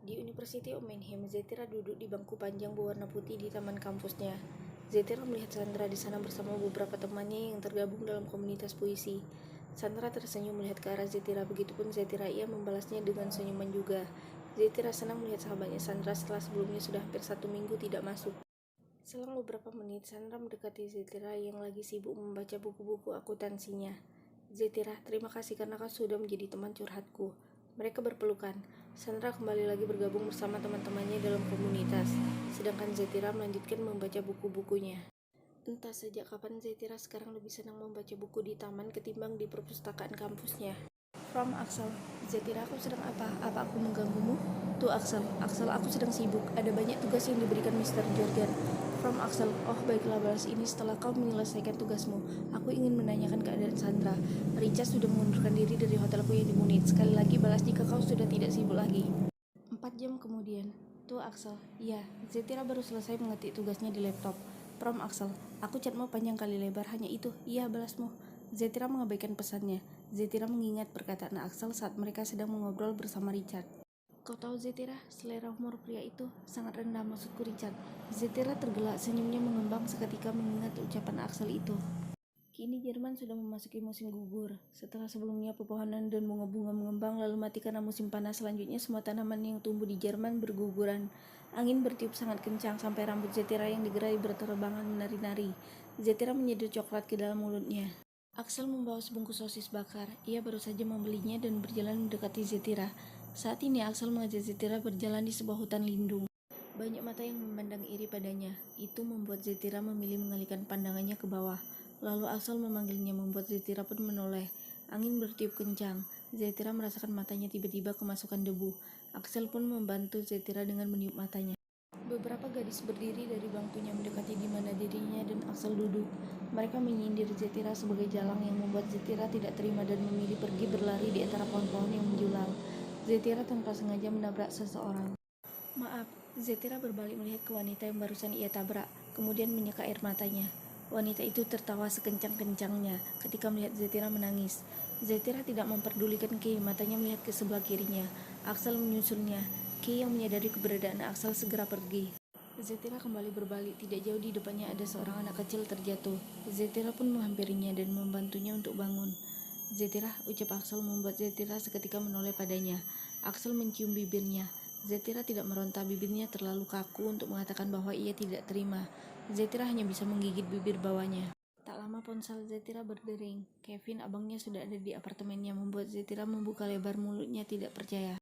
Di University of Mannheim, Zetira duduk di bangku panjang berwarna putih di taman kampusnya. Zetira melihat Sandra di sana bersama beberapa temannya yang tergabung dalam komunitas puisi. Sandra tersenyum melihat ke arah Zetira, begitupun Zetira, ia membalasnya dengan senyuman juga. Zetira senang melihat sahabatnya Sandra setelah sebelumnya sudah hampir 1 minggu tidak masuk. Selang beberapa menit, Sandra mendekati Zetira yang lagi sibuk membaca buku-buku akuntansinya. Zetira, terima kasih karena kau sudah menjadi teman curhatku. Mereka berpelukan. Sandra kembali lagi bergabung bersama teman-temannya dalam komunitas, sedangkan Zetira melanjutkan membaca buku-bukunya. Entah sejak kapan Zetira sekarang lebih senang membaca buku di taman ketimbang di perpustakaan kampusnya. From Axel. Zetira, kau sedang apa? Apa aku mengganggumu? Tuh Axel, aku sedang sibuk. Ada banyak tugas yang diberikan Mr. Jorgen. From Axel. Oh baiklah, balas ini setelah kau menyelesaikan tugasmu. Aku ingin menanyakan keadaan Sandra. Richard sudah mengundurkan diri dari hotelku yang di Munich. Sekali lagi balas jika kau sudah tidak sibuk lagi. 4 jam kemudian. Tuh Axel. Iya, Zetira baru selesai mengetik tugasnya di laptop. From Axel. Aku chatmu panjang kali lebar, hanya itu. Iya, balasmu. Zetira mengabaikan pesannya. Zetira mengingat perkataan Axel saat mereka sedang mengobrol bersama Richard. Kau tahu Zetira, selera humor pria itu sangat rendah, maksudku Richard. Zetira tergelak, senyumnya mengembang seketika mengingat ucapan Axel itu. Kini Jerman sudah memasuki musim gugur. Setelah sebelumnya pepohonan dan bunga-bunga mengembang lalu mati karena musim panas, selanjutnya semua tanaman yang tumbuh di Jerman berguguran. Angin bertiup sangat kencang sampai rambut Zetira yang digerai berterbangan menari-nari. Zetira menyedot coklat ke dalam mulutnya. Axel membawa sebungkus sosis bakar. Ia baru saja membelinya dan berjalan mendekati Zetira. Saat ini Axel mengajak Zetira berjalan di sebuah hutan lindung. Banyak mata yang memandang iri padanya. Itu membuat Zetira memilih mengalihkan pandangannya ke bawah. Lalu Axel memanggilnya, membuat Zetira pun menoleh. Angin bertiup kencang. Zetira merasakan matanya tiba-tiba kemasukan debu. Axel pun membantu Zetira dengan meniup matanya. Beberapa gadis berdiri dari bangkunya mendekati di mana dirinya dan Axel duduk. Mereka menyindir Zetira sebagai jalang yang membuat Zetira tidak terima dan memilih pergi berlari di antara pohon-pohon yang menjulang. Zetira tanpa sengaja menabrak seseorang. Maaf, Zetira berbalik melihat ke wanita yang barusan ia tabrak, kemudian menyeka air matanya. Wanita itu tertawa sekencang-kencangnya ketika melihat Zetira menangis. Zetira tidak memperdulikan Kay, matanya melihat ke sebelah kirinya. Axel menyusulnya. Kay yang menyadari keberadaan Axel segera pergi. Zetira kembali berbalik, tidak jauh di depannya ada seorang anak kecil terjatuh. Zetira pun menghampirinya dan membantunya untuk bangun. Zetira, ucap Axel membuat Zetira seketika menoleh padanya. Axel mencium bibirnya. Zetira tidak meronta, bibirnya terlalu kaku untuk mengatakan bahwa ia tidak terima. Zetira hanya bisa menggigit bibir bawahnya. Tak lama ponsel Zetira berdering. Kevin, abangnya, sudah ada di apartemennya, membuat Zetira membuka lebar mulutnya tidak percaya.